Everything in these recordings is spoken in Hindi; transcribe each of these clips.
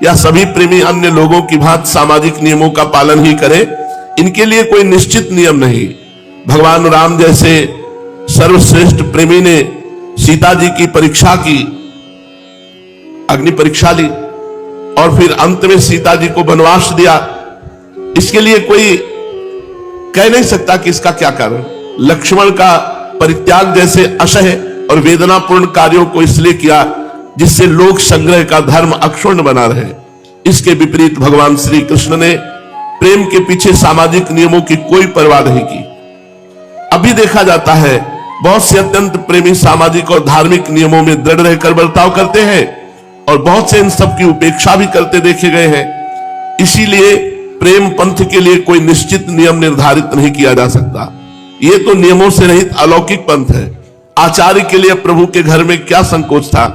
या सभी प्रेमी अन्य लोगों की भांति सामाजिक नियमों का पालन ही करें, इनके लिए कोई निश्चित नियम नहीं। भगवान राम जैसे सर्वश्रेष्ठ प्रेमी ने सीता जी की परीक्षा की, अग्नि परीक्षा ली और फिर अंत में सीता जी को वनवास दिया। इसके लिए कोई कह नहीं सकता कि इसका क्या कारण। लक्ष्मण का परित्याग जैसे असह्य और वेदनापूर्ण कार्यों को इसलिए किया जिससे लोक संग्रह का धर्म अक्षुण्ण बना रहे। इसके विपरीत भगवान श्री कृष्ण ने प्रेम के पीछे सामाजिक नियमों की कोई परवाह नहीं की। अभी देखा जाता है बहुत से अत्यंत प्रेमी सामाजिक और धार्मिक नियमों में दृढ़ रहकर बर्ताव करते हैं और बहुत से इन सब की उपेक्षा भी करते देखे गए हैं। इसीलिए प्रेम पंथ के लिए कोई निश्चित नियम निर्धारित नहीं किया जा सकता। ये तो नियमों से रहित अलौकिक पंथ है। आचार्य के लिए प्रभु के घर में क्या संकोच था।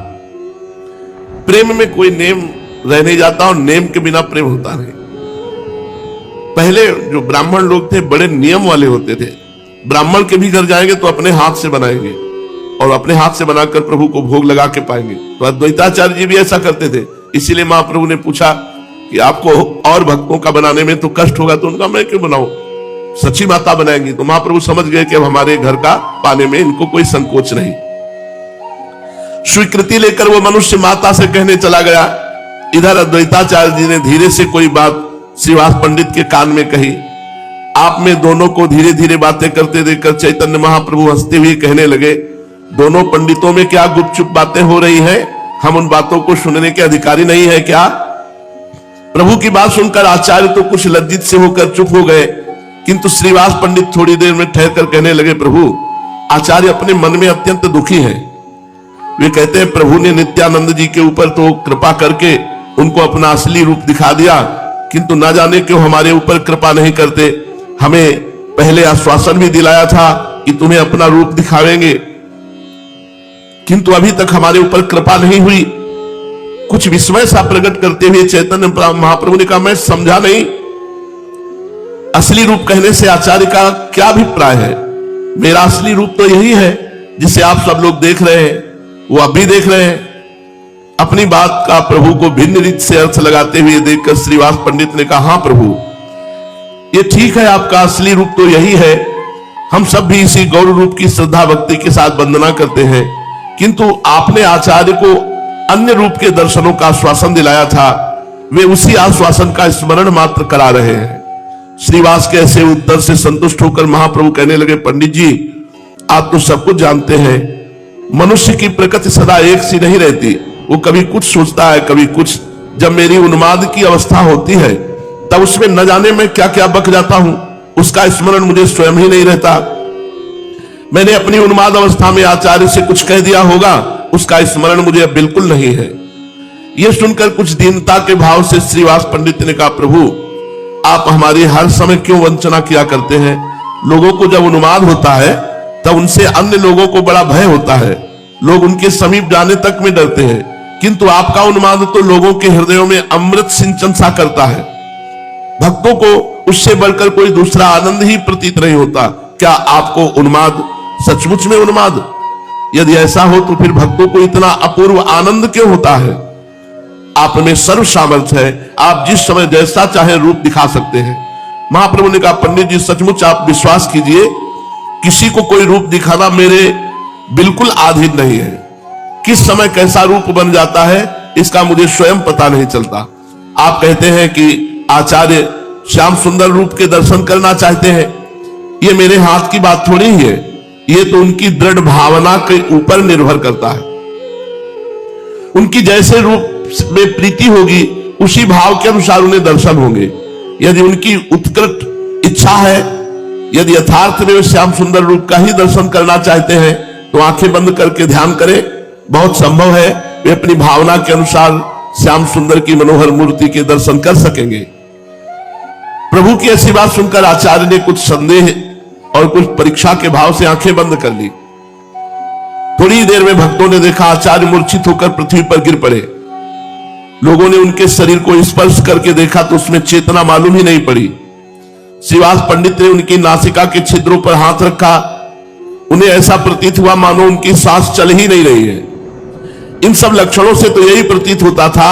प्रेम में कोई नेम रह नहीं जाता और नेम के बिना प्रेम होता नहीं। पहले जो ब्राह्मण लोग थे बड़े नियम वाले होते थे। ब्राह्मण के भी घर जाएंगे तो अपने हाथ से बनाएंगे और अपने हाथ से बनाकर प्रभु को भोग लगा के पाएंगे। तो अद्वैताचार्य जी भी ऐसा करते थे। इसीलिए महाप्रभु ने पूछा कि आपको और भक्तों का बनाने में तो कष्ट होगा, तो उनका मैं क्यों बनाऊं, सची माता बनाएंगी। तो महाप्रभु समझ गए कि अब हमारे घर का पाने में इनको कोई संकोच नहीं। स्वीकृति लेकर वो मनुष्य माता से कहने चला गया। इधर अद्वैताचार्य जी ने धीरे से कोई बात श्रीवास पंडित के कान में कही। आप में दोनों को धीरे धीरे बातें करते देखकर चैतन्य महाप्रभु हंसते हुए कहने लगे, दोनों पंडितों में क्या गुपचुप बातें हो रही हैं? हम उन बातों को सुनने के अधिकारी नहीं है क्या? प्रभु की बात सुनकर आचार्य तो कुछ लज्जित से होकर चुप हो गए, किंतु श्रीवास पंडित थोड़ी देर में ठहरकर कहने लगे, प्रभु आचार्य अपने मन में अत्यंत दुखी हैं। वे कहते हैं प्रभु ने नित्यानंद जी के ऊपर तो कृपा करके उनको अपना असली रूप दिखा दिया, किंतु ना जाने क्यों हमारे ऊपर कृपा नहीं करते। हमें पहले आश्वासन भी दिलाया था कि तुम्हें अपना रूप दिखावेंगे, किंतु अभी तक हमारे ऊपर कृपा नहीं हुई। कुछ विस्मय सा प्रकट करते हुए चैतन्य महाप्रभु ने कहा, मैं समझा नहीं, असली रूप कहने से आचार्य का क्या अभिप्राय है? मेरा असली रूप तो यही है जिसे आप सब लोग देख रहे हैं, वो अभी देख रहे हैं। अपनी बात का प्रभु को भिन्न रीत से अर्थ लगाते हुए देखकर श्रीवास पंडित ने कहा, हाँ प्रभु ये ठीक है, आपका असली रूप तो यही है। हम सब भी इसी गौर रूप की श्रद्धा भक्ति के साथ वंदना करते हैं, किंतु आपने आचार्य को अन्य रूप के दर्शनों का आश्वासन दिलाया था, वे उसी आश्वासन का स्मरण मात्र करा रहे हैं। श्रीवास के ऐसे उत्तर से संतुष्ट होकर महाप्रभु कहने लगे, पंडित जी आप तो सब कुछ जानते हैं, मनुष्य की प्रकृति सदा एक सी नहीं रहती, वो कभी कुछ सोचता है कभी कुछ। जब मेरी उन्माद की अवस्था होती है तब उसमें न जाने में क्या क्या बक जाता हूं, उसका स्मरण मुझे स्वयं ही नहीं रहता। मैंने अपनी उन्माद अवस्था में आचार्य से कुछ कह दिया होगा, उसका स्मरण मुझे अब बिल्कुल नहीं है। यह सुनकर कुछ दीनता के भाव से श्रीवास पंडित ने कहा, प्रभु आप हमारी हर समय क्यों वंचना किया करते हैं? लोगों को जब उन्माद होता है तब उनसे अन्य लोगों को बड़ा भय होता है, लोग उनके समीप जाने तक में डरते हैं, किंतु आपका उन्माद तो लोगों के हृदयों में अमृत सिंचन सा करता है। भक्तों को उससे बढ़कर कोई दूसरा आनंद ही प्रतीत नहीं होता। क्या आपको उन्माद सचमुच में उन्माद? यदि ऐसा हो तो फिर भक्तों को इतना अपूर्व आनंद क्यों होता है? आप में सर्व सामर्थ्य है, आप जिस समय जैसा चाहे रूप दिखा सकते हैं। महाप्रभु ने कहा, पंडित जी सचमुच आप विश्वास कीजिए, किसी को कोई रूप दिखाना मेरे बिल्कुल अधीन नहीं है। किस समय कैसा रूप बन जाता है इसका मुझे स्वयं पता नहीं चलता। आप कहते हैं कि आचार्य श्याम सुंदर रूप के दर्शन करना चाहते हैं, ये मेरे हाथ की बात थोड़ी ही है, ये तो उनकी दृढ़ भावना के ऊपर निर्भर करता है। उनकी जैसे रूप में प्रीति होगी उसी भाव के अनुसार उन्हें दर्शन होंगे। यदि उनकी उत्कृष्ट इच्छा है, यदि यथार्थ में वे श्याम सुंदर रूप का ही दर्शन करना चाहते हैं तो आंखें बंद करके ध्यान करें, बहुत संभव है वे अपनी भावना के अनुसार श्याम सुंदर की मनोहर मूर्ति के दर्शन कर सकेंगे। प्रभु की ऐसी बात सुनकर आचार्य ने कुछ संदेह और कुछ परीक्षा के भाव से आंखें बंद कर ली। थोड़ी देर में भक्तों ने देखा आचार्य मूर्छित होकर पृथ्वी पर गिर पड़े। लोगों ने उनके शरीर को स्पर्श करके देखा तो उसमें चेतना मालूम ही नहीं पड़ी। श्रीवास पंडित ने उनकी नासिका के छिद्रों पर हाथ रखा, उन्हें ऐसा प्रतीत हुआ मानो उनकी सांस चल ही नहीं रही है। इन सब लक्षणों से तो यही प्रतीत होता था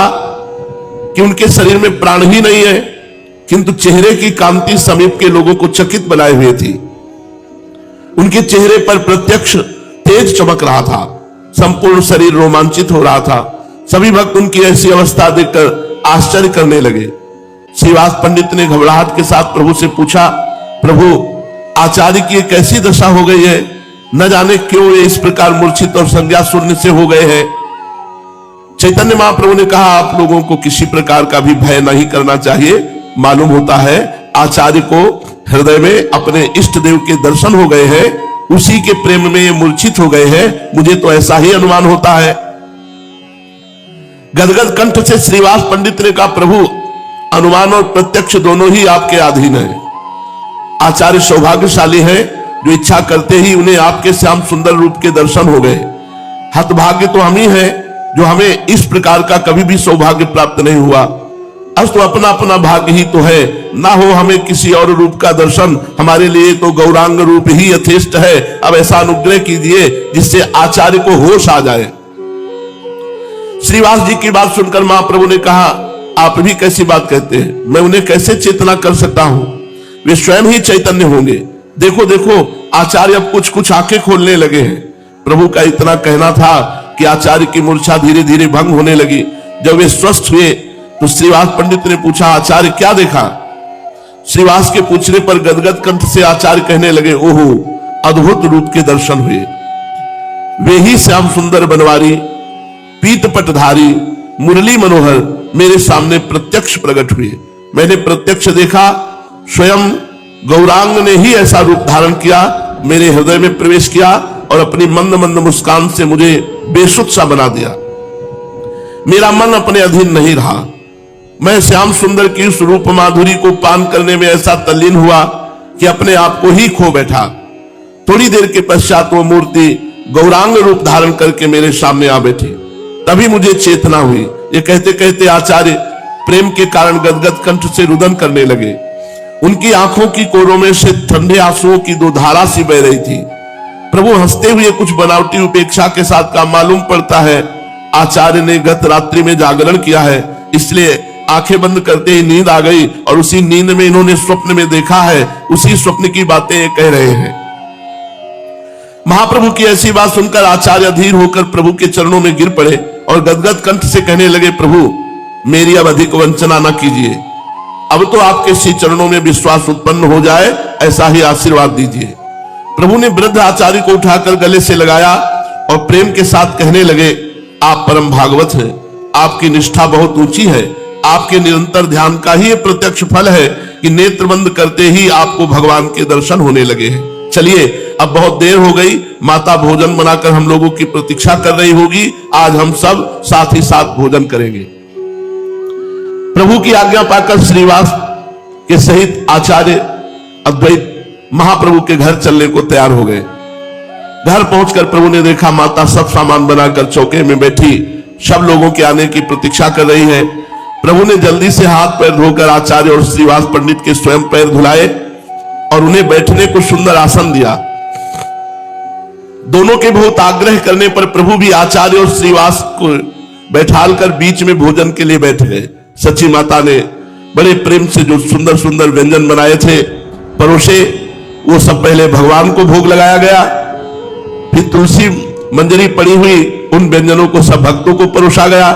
कि उनके शरीर में प्राण ही नहीं है, किंतु चेहरे की कांति समीप के लोगों को चकित बनाए हुए थी। उनके चेहरे पर प्रत्यक्ष तेज चमक रहा था, संपूर्ण शरीर रोमांचित हो रहा था। सभी भक्त उनकी ऐसी अवस्था देखकर आश्चर्य करने लगे। श्रीवास पंडित ने घबराहट के साथ प्रभु से पूछा, प्रभु, आचार्य की कैसी दशा हो गई है? न जाने क्यों ये इस प्रकार मूर्छित और संज्ञा शून्य से हो गए हैं। चैतन्य महाप्रभु ने कहा, आप लोगों को किसी प्रकार का भी भय नहीं करना चाहिए। मालूम होता है आचार्य को हृदय में अपने इष्ट देव के दर्शन हो गए हैं, उसी के प्रेम में ये मूर्छित हो गए हैं। मुझे तो ऐसा ही अनुमान होता है। गदगद कंठ से श्रीवास पंडित ने कहा, प्रभु, अनुमान और प्रत्यक्ष दोनों ही आपके अधीन है। आचार्य सौभाग्यशाली है, जो इच्छा करते ही उन्हें आपके श्याम सुंदर रूप के दर्शन हो गए। हतभाग्य तो हम ही हैं, जो हमें इस प्रकार का कभी भी सौभाग्य प्राप्त नहीं हुआ। अस्तु अपना अपना भाग्य ही तो है, ना हो हमें किसी और रूप का दर्शन। हमारे लिए तो गौरांग रूप ही यथेष्ट है। अब ऐसा अनुग्रह कीजिए जिससे आचार्य को होश आ जाए। श्रीवास जी की बात सुनकर महाप्रभु ने कहा, आप भी कैसी बात कहते हैं? मैं उन्हें कैसे चेतना कर सकता हूं? वे स्वयं ही चैतन्य होंगे। देखो देखो, आचार्य अब कुछ कुछ आंखें खोलने लगे हैं। प्रभु का इतना कहना था कि आचार्य की मूर्छा धीरे धीरे भंग होने लगी। जब वे स्वस्थ हुए तो श्रीवास पंडित ने पूछा, आचार्य क्या देखा? श्रीवास के पूछने पर गदगद कंठ से आचार्य कहने लगे, ओहो, अद्भुत रूप के दर्शन हुए। वे ही श्याम सुंदर बनवारी, पीत पटधारी, मुरली मनोहर मेरे सामने प्रत्यक्ष प्रकट हुए। मैंने प्रत्यक्ष देखा, स्वयं गौरांग ने ही ऐसा रूप धारण किया, मेरे हृदय में प्रवेश किया और अपनी मंद मंद मुस्कान से मुझे बेसुध सा बना दिया। मेरा मन अपने अधीन नहीं रहा। मैं श्याम सुंदर की उस रूप माधुरी को पान करने में ऐसा तल्लीन हुआ कि अपने आप को ही खो बैठा। थोड़ी देर के पश्चात वो मूर्ति गौरांग रूप धारण करके मेरे सामने आ बैठी। तभी मुझे चेतना हुई। ये कहते कहते आचार्य प्रेम के कारण गदगद कंठ से रुदन करने लगे। उनकी आंखों की कोरों में से ठंडे आंसुओं की दो धारा सी बह रही थी। प्रभु हंसते हुए कुछ बनावटी उपेक्षा के साथ का मालूम पड़ता है आचार्य ने गत रात्रि में जागरण किया है, इसलिए आंखें बंद करते ही नींद आ गई और उसी नींद में इन्होंने स्वप्न में देखा है, उसी स्वप्न की बातें ये कह रहे हैं। महाप्रभु की ऐसी बात सुनकर आचार्य अधीर होकर प्रभु के चरणों में गिर पड़े और गदगद कंठ से कहने लगे, प्रभु मेरी अब अधिक वंचना न कीजिए। अब तो आपके श्री चरणों में विश्वास उत्पन्न हो जाए, ऐसा ही आशीर्वाद दीजिए। प्रभु ने वृद्ध आचार्य को उठाकर गले से लगाया और प्रेम के साथ कहने लगे, आप परम भागवत हैं, आपकी निष्ठा बहुत ऊंची है। आपके निरंतर ध्यान का ही प्रत्यक्ष फल है कि नेत्र बंद करते ही आपको भगवान के दर्शन होने लगे हैं। चलिए, अब बहुत देर हो गई, माता भोजन बनाकर हम लोगों की प्रतीक्षा कर रही होगी। आज हम सब साथ ही साथ भोजन करेंगे। प्रभु की आज्ञा पाकर श्रीवास के सहित आचार्य अद्वैत महाप्रभु के घर चलने को तैयार हो गए। घर पहुंचकर प्रभु ने देखा माता सब सामान बनाकर चौके में बैठी सब लोगों के आने की प्रतीक्षा कर रही है। प्रभु ने जल्दी से हाथ पैर धोकर आचार्य और श्रीवास पंडित के स्वयं पैर धुलाए और उन्हें बैठने को सुंदर आसन दिया। दोनों के बहुत आग्रह करने पर प्रभु भी आचार्य और श्रीवास को बैठालकर बीच में भोजन के लिए बैठ गए। सची माता ने बड़े प्रेम से जो सुंदर सुंदर व्यंजन बनाए थे परोसे, वो सब पहले भगवान को भोग लगाया गया, फिर तुलसी मंजरी पड़ी हुई उन व्यंजनों को सब भक्तों को परोसा गया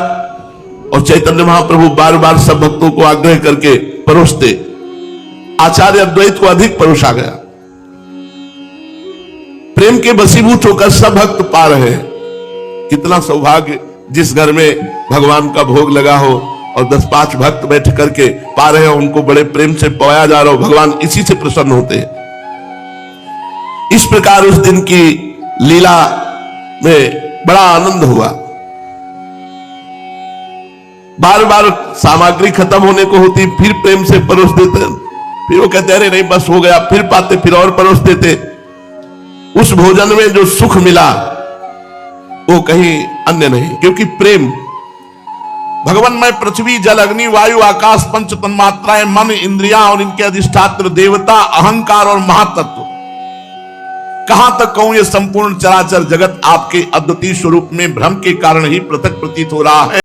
और चैतन्य महाप्रभु बार बार सब भक्तों को आग्रह करके परोसते। आचार्य अद्वैत को अधिक परोसा गया। प्रेम के वशीभूत होकर सब भक्त पा रहे हैं। कितना सौभाग्य जिस घर में भगवान का भोग लगा हो और 10-5 भक्त बैठ करके पा रहे हो, उनको बड़े प्रेम से पवाया जा रहा हो, भगवान इसी से प्रसन्न होते हैं। इस प्रकार उस दिन की लीला में बड़ा आनंद हुआ। बार बार सामग्री खत्म होने को होती, फिर प्रेम से परोस देते, फिर वो कहते अरे नहीं बस हो गया, फिर पाते, फिर और परोस देते। उस भोजन में जो सुख मिला वो कहीं अन्य नहीं, क्योंकि प्रेम भगवान में पृथ्वी जल अग्नि वायु आकाश पंच तन्मात्राएं मन इंद्रियां और इनके अधिष्ठात्र देवता अहंकार और महातत्व, कहां तक कहूं ये संपूर्ण चराचर जगत आपके अद्वितीय स्वरूप में भ्रम के कारण ही पृथक प्रतीत हो रहा है।